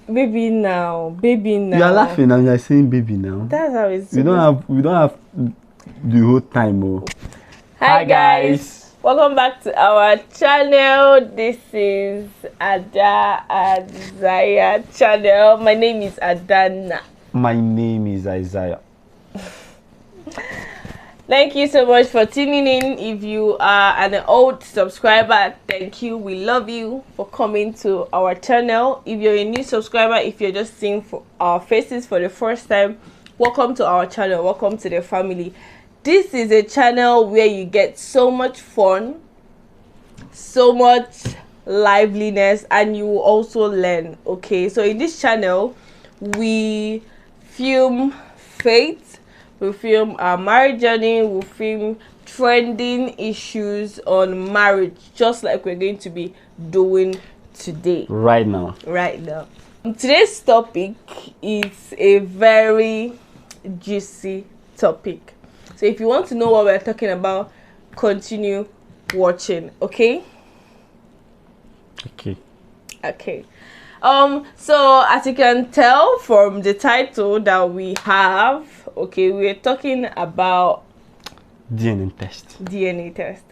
Baby now, baby now. You are laughing and you are saying baby now. That's how it's. We don't have the whole time. Oh. Hi guys, welcome back to our channel. This is Ada Isaiah channel. My name is Adana. My name is Isaiah. Thank you so much for tuning in. If you are an old subscriber, thank you. We love you for coming to our channel. If you're a new subscriber, if you're just seeing our faces for the first time, welcome to our channel. Welcome to the family. This is a channel where you get so much fun, so much liveliness, and you will also learn. Okay, so in this channel we film faith, we film our marriage journey, we film trending issues on marriage, just like we're going to be doing today, right now. Today's topic is a very juicy topic, so if you want to know what we're talking about, continue watching. Okay. So as you can tell from the title that we have, okay, we're talking about DNA test.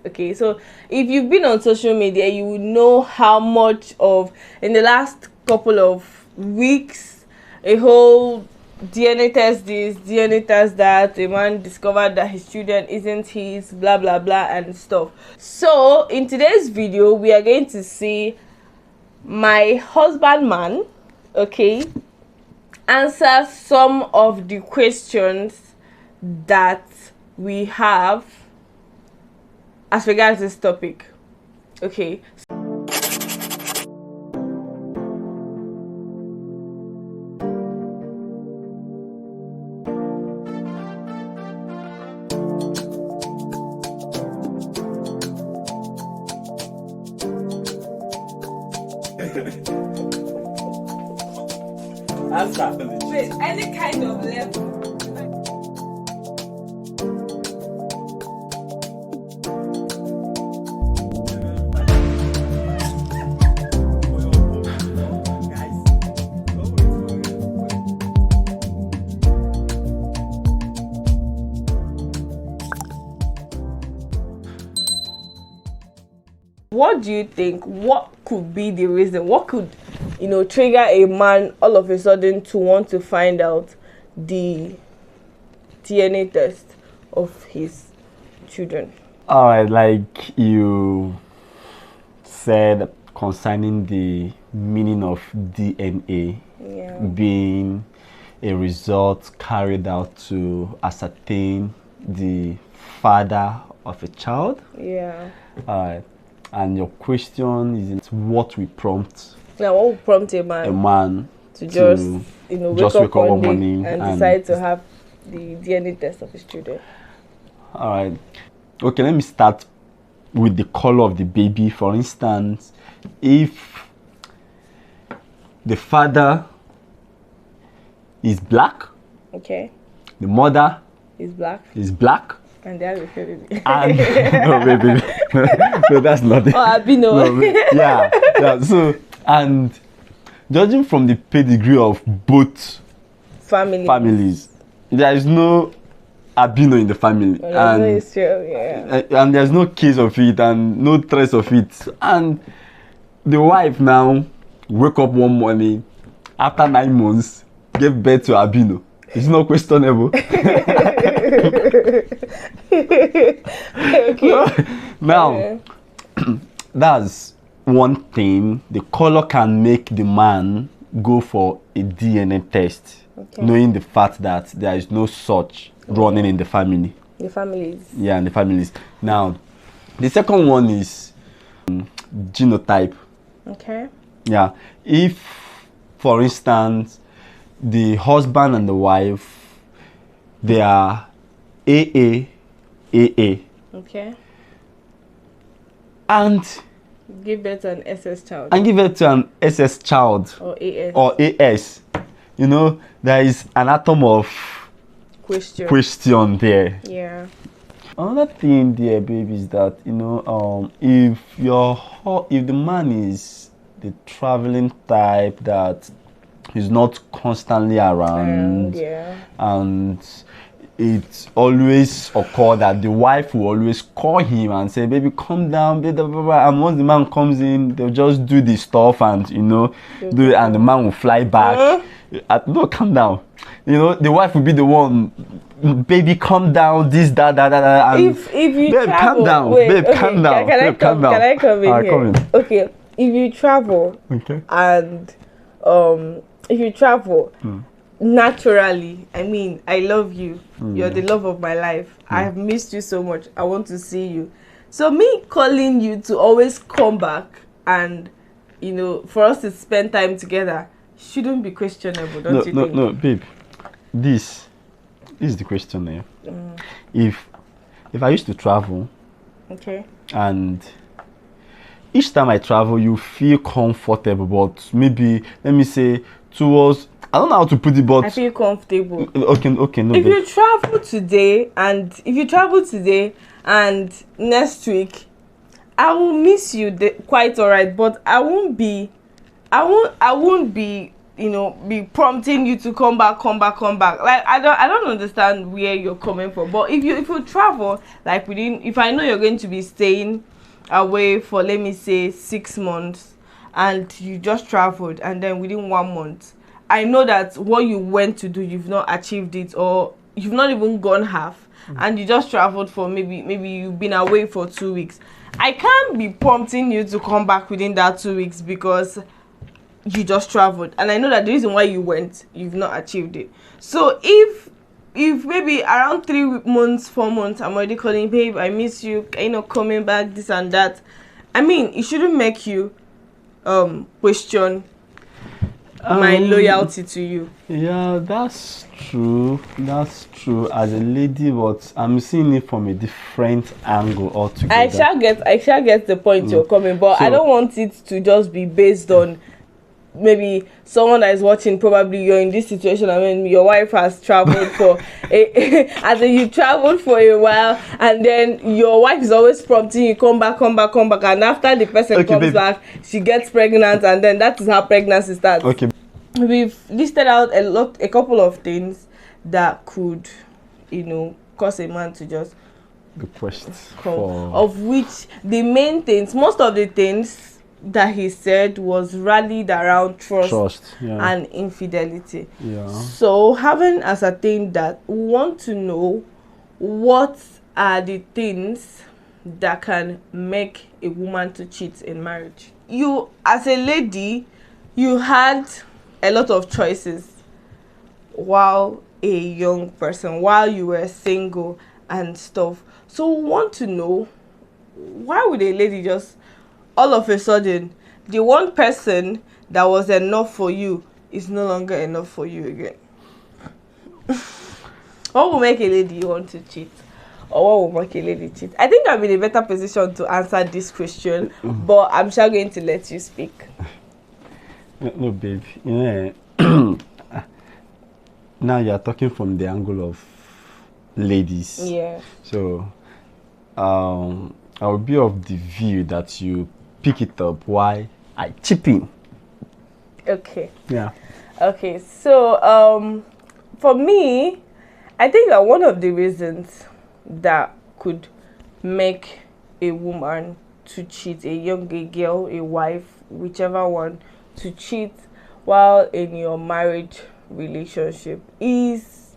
Okay, so if you've been on social media, you will know how much of, in the last couple of weeks, a whole DNA test this, DNA test that, a man discovered that his children isn't his, blah blah blah and stuff. So in today's video, we are going to see my husband man, okay, answer some of the questions that we have as regards this topic. Okay. Wait, any kind of level. What do you think? What could be the reason? What could, trigger a man all of a sudden to want to find out the DNA test of his children? All right, like you said concerning the meaning of DNA, being a result carried out to ascertain the father of a child. Yeah. All right. And your question is what will prompt what will prompt a man to just wake up one morning and decide to have the DNA test of his children? All right. Okay, let me start with the color of the baby. For instance, if the father is black, okay, the mother is black, and they have a baby. And no, baby, no, that's not it. Oh, albino. No, yeah. So, and judging from the pedigree of both families, there is no albino in the family, and there's no case of it and no trace of it. And the wife now wake up one morning after 9 months, gave birth to albino. It's not questionable. Okay. Now, that's one thing. The color can make the man go for a DNA test, knowing the fact that there is no such running in the family. The families. Yeah, in the families. Now, the second one is genotype. Okay. Yeah. If, for instance, the husband and the wife, they are AA. Okay. And give birth to an SS child. And give birth to an SS child. Or AS. There is an atom of question there. Yeah. Another thing there, baby, is that if the man is the traveling type that he's not constantly around, and it always occurs that the wife will always call him and say, baby, calm down, blah, blah, blah, blah. And once the man comes in, they'll just do the stuff and do it, and the man will fly back. No, calm down. The wife will be the one, baby, calm down, this, that, and if you babe, travel, calm down, wait, babe, okay, calm down, can babe, calm down. Can I come in All right, here? come in. Okay, if you travel, and naturally, I mean, I love you. You're the love of my life. I have missed you so much. I want to see you. So me calling you to always come back and, for us to spend time together shouldn't be questionable, don't you think? No, babe. This is the question here. If I used to travel, okay, and each time I travel, you feel comfortable, but maybe, let me say, towards, I don't know how to put it, but I feel comfortable. Okay, no. If you travel today and next week, I will miss you quite alright, but I won't be, be prompting you to come back. Like I don't understand where you're coming from. But if you travel, like if I know you're going to be staying away for, let me say, 6 months, and you just traveled, and then within 1 month, I know that what you went to do, you've not achieved it, or you've not even gone half, and you just traveled for maybe you've been away for 2 weeks. I can't be prompting you to come back within that 2 weeks because you just traveled, and I know that the reason why you went, you've not achieved it. So if maybe around 3 months, 4 months, I'm already calling, babe, I miss you, coming back, this and that, I mean, it shouldn't make you question my loyalty to you. Yeah, that's true as a lady, but I'm seeing it from a different angle altogether. I shall get the point you're coming, but I don't want it to just be based on maybe someone that is watching. Probably you're in this situation, I mean, your wife has traveled for as in you traveled for a while, and then your wife is always prompting you, come back, and after the person comes back, she gets pregnant, and then that is how pregnancy starts. Okay, we've listed out a couple of things that could cause a man to just request come, of which the main things, most of the things that he said was rallied around trust and infidelity. So having ascertained that, we want to know what are the things that can make a woman to cheat in marriage. You, as a lady, you had a lot of choices while a young person, while you were single and stuff. So we want to know, why would a lady just all of a sudden, the one person that was enough for you is no longer enough for you again? What will make a lady want to cheat? Or what will make a lady cheat? I think I'm in a better position to answer this question, but I'm sure going to let you speak. No, babe. Now you're talking from the angle of ladies. Yeah. So, I will be of the view that you pick it up why I chip in. Okay. Yeah. Okay, so for me, I think that one of the reasons that could make a woman to cheat, a young girl, a wife, whichever one, to cheat while in your marriage relationship is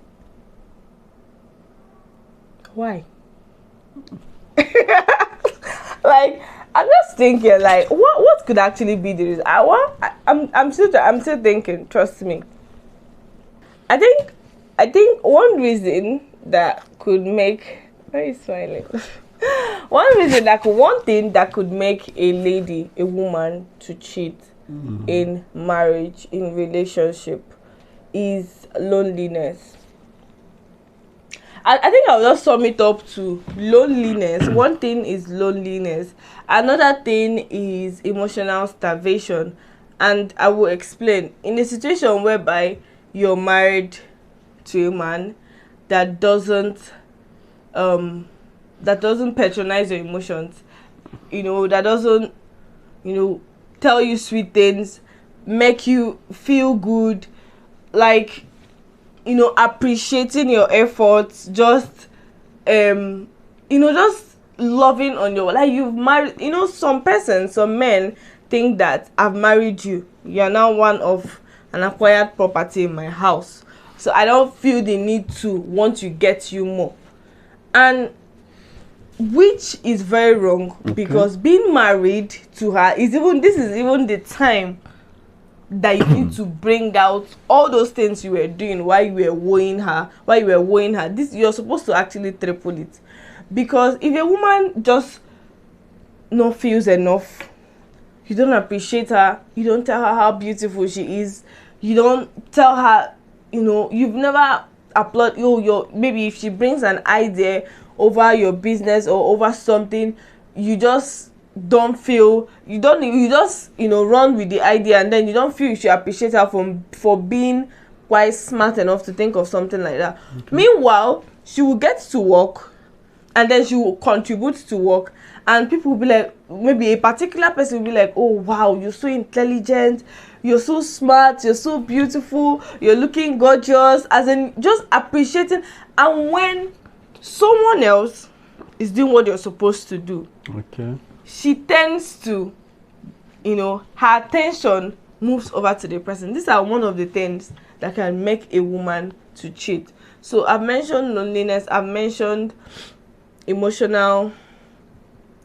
why? Like, I'm just thinking, like, what could actually be the reason? I'm still thinking. Trust me. I think one reason that could make, why are you smiling? One thing that could make a woman to cheat in marriage, in relationship, is loneliness. I think I'll just sum it up to loneliness. One thing is loneliness. Another thing is emotional starvation. And I will explain. In a situation whereby you're married to a man that doesn't patronize your emotions, that doesn't, tell you sweet things, make you feel good, like, you know, appreciating your efforts, just you know, just loving on your, like, you've married, you know, some men think that I've married you, are now one of an acquired property in my house, so I don't feel the need to want to get you more, and which is very wrong. Because being married to her is this is even the time that you need to bring out all those things you were doing while you were wooing her. This, you're supposed to actually triple it, because if a woman just not feels enough, you don't appreciate her, you don't tell her how beautiful she is, you don't tell her, you know, you've never applaud your maybe if she brings an idea over your business or over something, you just don't feel, you just, you know, run with the idea, and then you don't feel you should appreciate her for being quite smart enough to think of something like that. Meanwhile, she will get to work, and then she will contribute to work, and people will be like, maybe a particular person will be like, oh wow, you're so intelligent, you're so smart, you're so beautiful, you're looking gorgeous, as in just appreciating. And when someone else is doing what you're supposed to do, she tends to, you know, her attention moves over to the person. These are one of the things that can make a woman to cheat. So I've mentioned loneliness, I've mentioned emotional,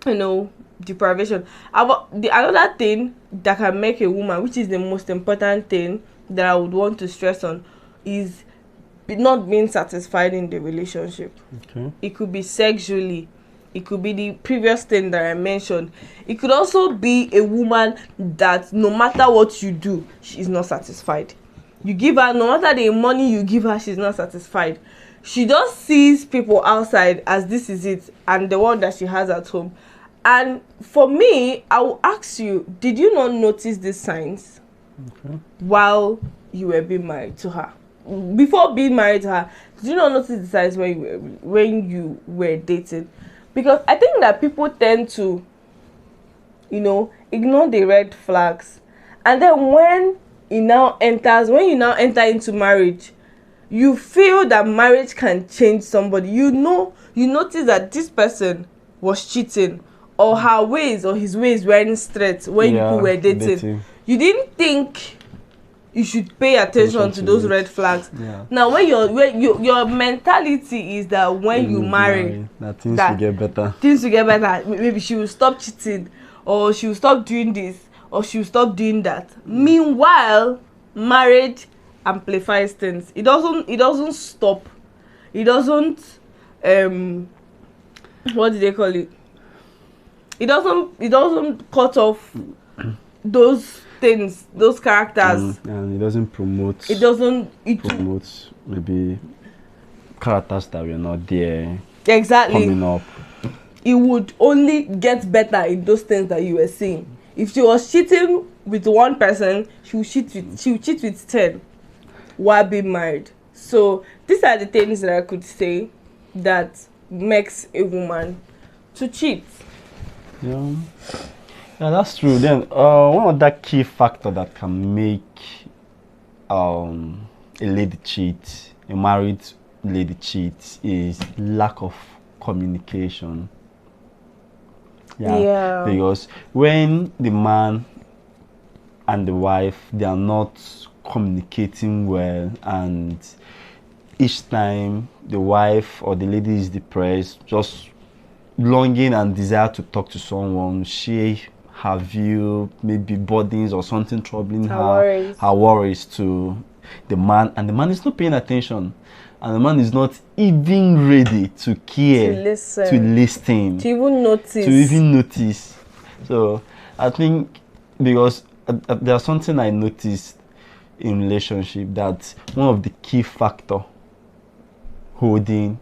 you know, deprivation. Another thing that can make a woman, which is the most important thing that I would want to stress on, is not being satisfied in the relationship. It could be sexually, it could be the previous thing that I mentioned, it could also be a woman that no matter what you do, she's not satisfied. You give her, no matter the money you give her, she's not satisfied. She just sees people outside as this is it, and the one that she has at home. And for me, I will ask you, did you not notice these signs while you were being married to her? Before being married to her, did you not notice the signs when you were dating? Because I think that people tend to, you know, ignore the red flags, and then when you now enter into marriage, you feel that marriage can change somebody. You notice that this person was cheating, or her ways or his ways weren't straight when you were dating. You didn't think you should pay attention to those red flags. Now when your mentality is that when you marry, that things will get better. Things will get better. Maybe she will stop cheating, or she will stop doing this, or she will stop doing that. Meanwhile, marriage amplifies things. It doesn't stop. It doesn't what do they call it? It doesn't cut off those things, those characters. And it doesn't promote. It promotes maybe characters that were not there. Exactly. Coming up. It would only get better in those things that you were seeing. If she was cheating with one person, she would cheat with 10 while being married. So these are the things that I could say that makes a woman to cheat. Yeah, that's true. Then one of the key factor that can make a lady cheat, a married lady cheat, is lack of communication. Because when the man and the wife, they are not communicating well, and each time the wife or the lady is depressed, just longing and desire to talk to someone, share her view, maybe burdens or something troubling her worries to the man, and the man is not paying attention, and the man is not even ready to care, to listen, to even notice. So I think, because there's something I noticed in relationship, that one of the key factor holding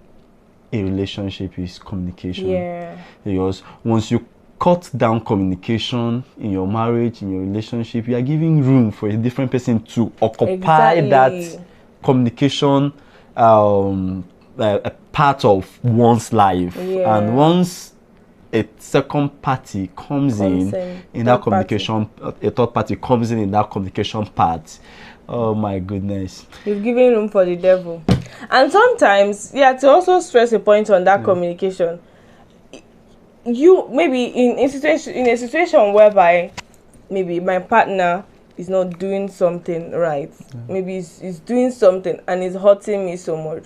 a relationship is communication. Because once you cut down communication in your marriage, in your relationship, you are giving room for a different person to occupy that communication a part of one's life. And once a second party comes in that communication, a third party comes in that communication part. Oh my goodness. You've given room for the devil. And sometimes, to also stress a point on that communication, you maybe in a situation whereby maybe my partner is not doing something right, maybe he's doing something and it's hurting me so much.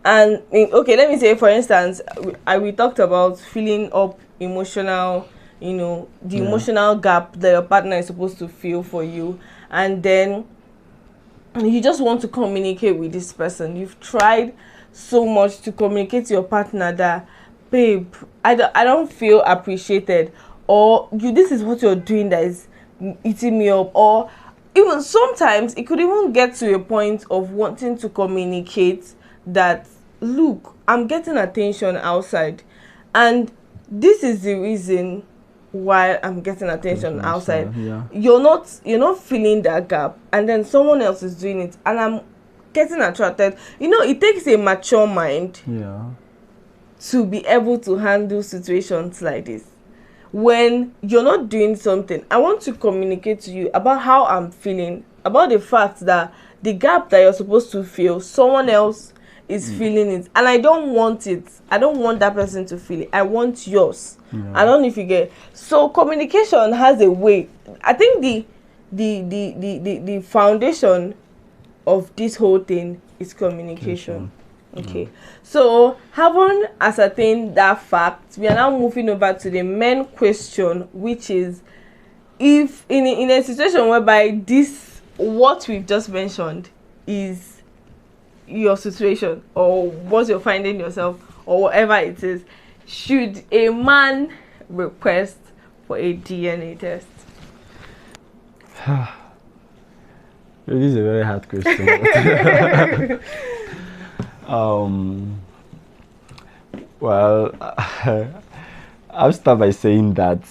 And okay, let me say, for instance, we talked about filling up emotional, the emotional gap that your partner is supposed to fill for you, and then you just want to communicate with this person. You've tried so much to communicate to your partner that, babe, I don't feel appreciated, or this is what you're doing that is eating me up, or even sometimes it could even get to a point of wanting to communicate that, look, I'm getting attention outside, and this is the reason why I'm getting attention outside. You're not filling that gap, and then someone else is doing it, and I'm getting attracted. It takes a mature mind to be able to handle situations like this. When you're not doing something, I want to communicate to you about how I'm feeling, about the fact that the gap that you're supposed to fill, someone else is feeling it, and I don't want it. I don't want that person to feel it. I want yours. I don't know if you get. So communication has a way. I think the foundation of this whole thing is communication. Okay. So having ascertained that fact, we are now moving over to the main question, which is, if in a situation whereby this what we've just mentioned is your situation, or what you're finding yourself, or whatever it is, should a man request for a DNA test? This is a very hard question. Well, I'll start by saying that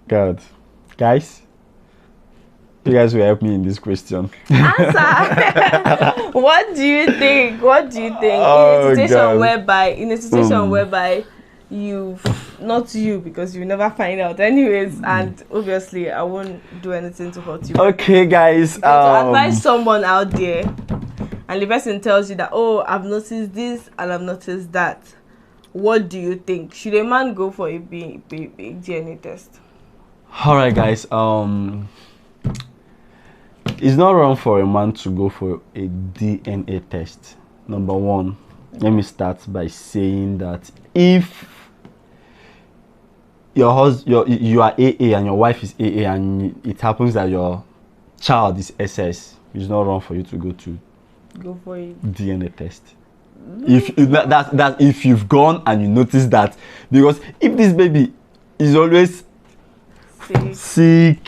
God, guys, you guys will help me in this question. Answer. What do you think? Oh, in a situation whereby not you, because you never find out anyways, and obviously I won't do anything to hurt you. Okay, guys, to advise someone out there, and the person tells you that, oh, I've noticed this and I've noticed that, what do you think? Should a man go for a DNA test? All right, guys, it's not wrong for a man to go for a DNA test. Number one, let me start by saying that if you are AA and your wife is AA, and it happens that your child is SS, it's not wrong for you to go for a DNA test. If that if you've gone and you notice that, because if this baby is always sick,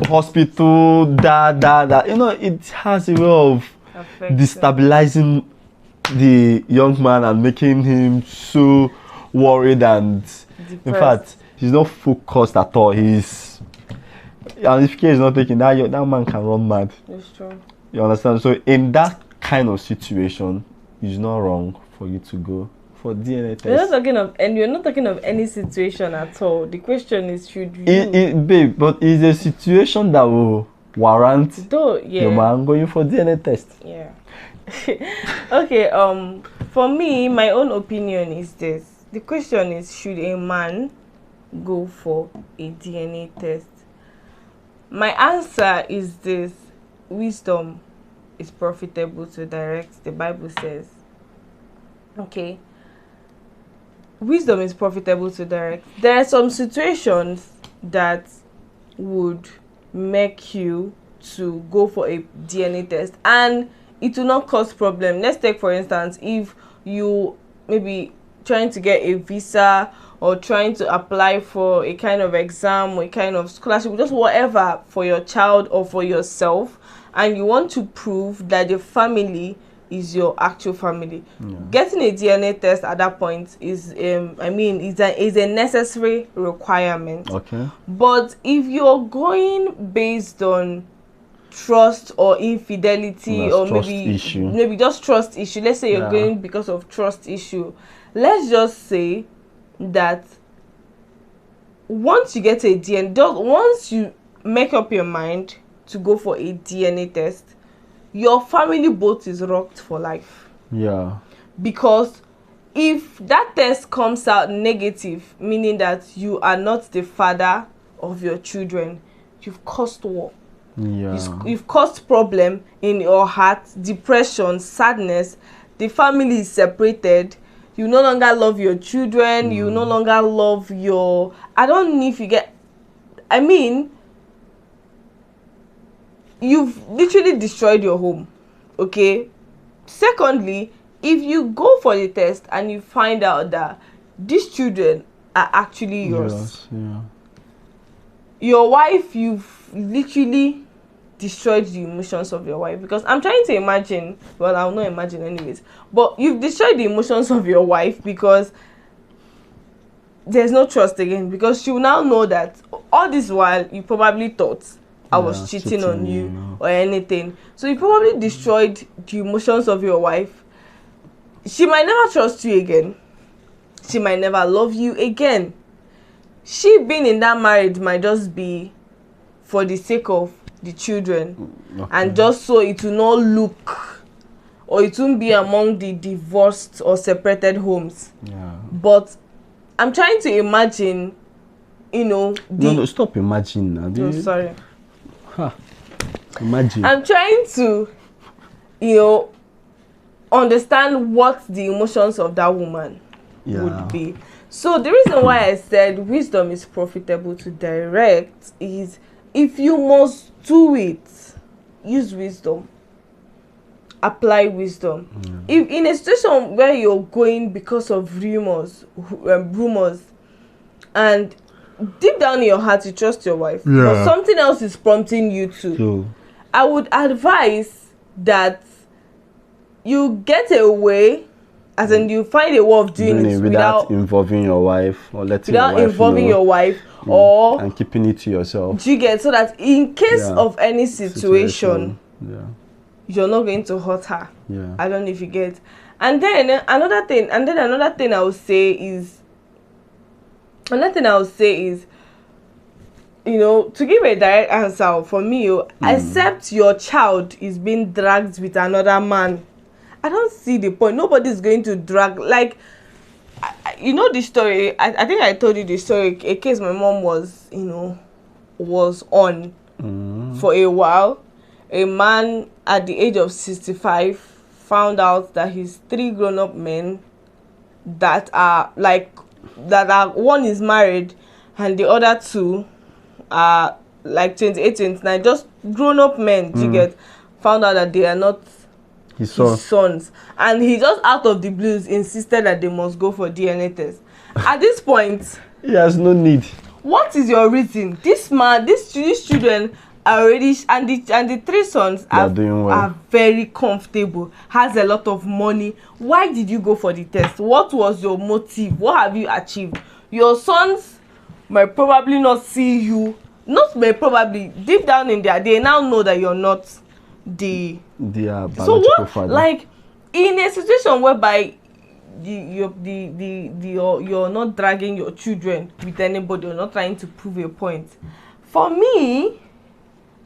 hospital, it has a way of destabilizing the young man and making him so worried and depressed. In fact, he's not focused at all. And if care is not taken, that man can run mad. It's true. You understand? So in that kind of situation, it's not wrong for you to go for DNA test. You're not talking of any situation at all. The question is, should you? Babe, but it's a situation that will warrant your man going for DNA test. Yeah. Okay. For me, my own opinion is this. The question is, should a man go for a DNA test? My answer is this: wisdom is profitable to direct. The Bible says. Okay. Wisdom is profitable to direct. There are some situations that would make you to go for a DNA test, and it will not cause problem. Let's take, for instance, if you maybe trying to get a visa or trying to apply for a kind of exam or a kind of scholarship, just whatever for your child or for yourself, and you want to prove that the family is your actual family. Getting a DNA test at that point is is a necessary requirement. Okay. But if you're going based on trust or infidelity, or maybe just trust issue. Let's say you're going because of trust issue. Let's just say that once you get a DNA, once you make up your mind to go for a DNA test, your family boat is rocked for life. Yeah. Because if that test comes out negative, meaning that you are not the father of your children, you've caused war. Yeah. You've caused problem in your heart, depression, sadness. The family is separated. You no longer love your children. You no longer love your... I don't know if you get... I mean, you've literally destroyed your home. Okay? Secondly, if you go for the test and you find out that these children are actually yours, your wife, you've literally destroyed the emotions of your wife. Because I'm trying to imagine, well, I'll not imagine anyways, but you've destroyed the emotions of your wife because there's no trust again. Because she will now know that all this while you probably thought I was cheating on you or anything. So you probably destroyed the emotions of your wife. She might never trust you again. She might never love you again. She being in that marriage might just be for the sake of the children, and just so it will not look, or it won't be among the divorced or separated homes. But I'm trying to imagine, no, stop imagining. No, sorry. Imagine. I'm trying to, understand what the emotions of that woman would be. So the reason why I said wisdom is profitable to direct is, if you must do it, use wisdom. Apply wisdom. If in a situation where you're going because of rumors, and deep down in your heart you trust your wife, but something else is prompting you to, I would advise that you get away, as in you find a way of doing it without involving your wife, or letting your wife or and keeping it to yourself. Do you get? So that in case of any situation, you're not going to hurt her. I don't know if you get. And then another thing I would say is, to give a direct answer for me, except your child is being dragged with another man, I don't see the point. Nobody's going to drag, like, the story. I think I told you the story. A case my mom was on for a while. A man at the age of 65 found out that his 3 grown-up men that are one is married and the other 2 are like 28, 29, just grown-up men. You get, found out that they are not his sons, and he just out of the blues insisted that they must go for DNA test. At this point, he has no need. What is your reason? This man, these children are already, and the 3 sons are very comfortable, has a lot of money. Why did you go for the test? What was your motive? What have you achieved? Your sons might probably not see you, deep down in there, they now know that you're not the biological father. Like, in a situation whereby you're not dragging your children with anybody, you're not trying to prove a point, for me,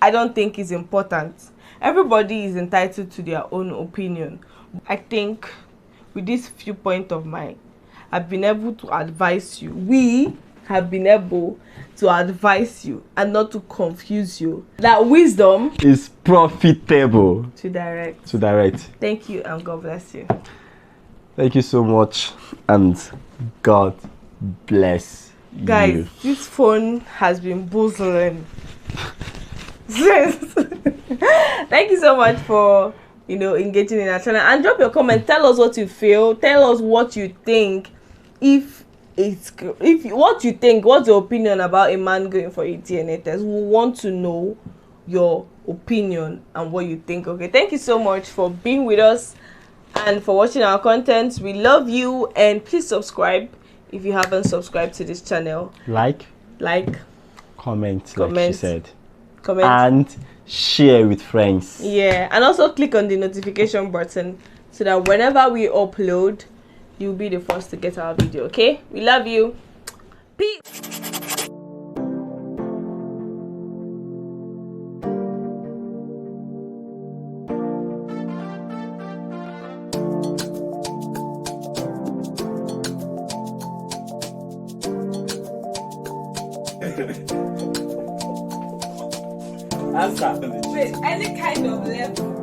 I don't think it's important. Everybody is entitled to their own opinion. I think with this viewpoint of mine, I've been able to advise you. We have been able to advise you and not to confuse you. That wisdom is profitable to direct. Thank you, and God bless you. Thank you so much, and God bless you. Guys, this phone has been buzzing. Thank you so much for engaging in our channel, and drop your comment. Tell us what you feel. Tell us what you think. What you think, what's your opinion about a man going for a DNA test? We want to know your opinion and what you think. Okay, thank you so much for being with us and for watching our content. We love you, and please subscribe if you haven't subscribed to this channel. Like, comment, like she said. comment, and share with friends. Yeah, and also click on the notification button so that whenever we upload, you'll be the first to get our video. Okay, we love you. Peace. Answer. Wait, any kind of level.